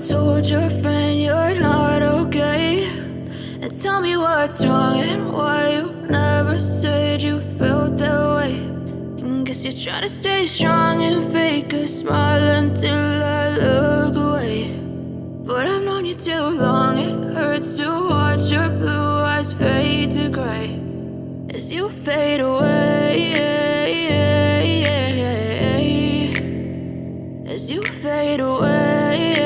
told your friend you're not okay, and tell me what's wrong and why you never said you felt that way. And guess you're trying to stay strong and fake a smile until I look away. But I've known you too long, it hurts to watch your blue eyes fade to gray as you fade away, as you fade away.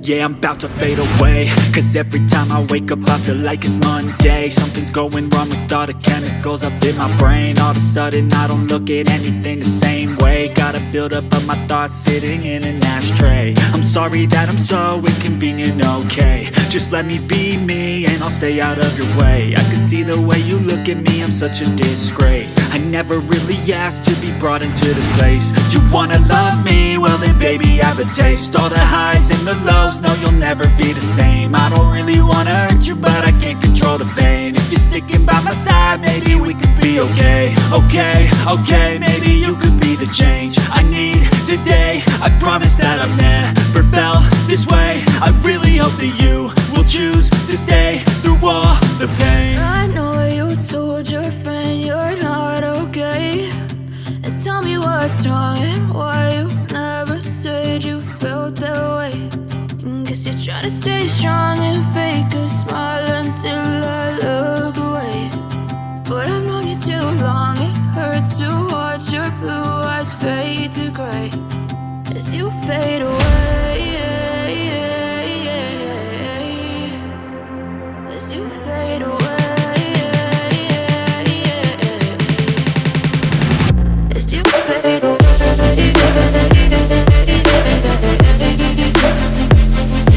Yeah, I'm about to fade away, cause every time I wake up I feel like it's Monday. Something's going wrong with all the chemicals up in my brain. All of a sudden I don't look at anything the same way. Gotta build up of my thoughts sitting in an ashtray. I'm sorry that I'm so inconvenient, okay. Just let me be me and I'll stay out of your way. I can see the way you look at me, I'm such a disgrace. I never really asked to be brought into this place. You wanna love me? Well then baby I have a taste. All the highs and the lows, no you'll never be the same. I don't really wanna hurt you but I can't control the pain. If you're sticking by my side maybe we could be okay. Okay, maybe you could be the change I need today. I promise that I've never felt this way. I really hope that you will choose to stay through all the pain. I know you told your friend you're not okay, and tell me what's wrong and why you never said you felt that way. And guess you're trying to stay strong and fake a smile until I look away. But I've known you too long, it hurts to watch your blue eyes fade to gray as you fade away, as you fade away, as you fade away. As you fade away.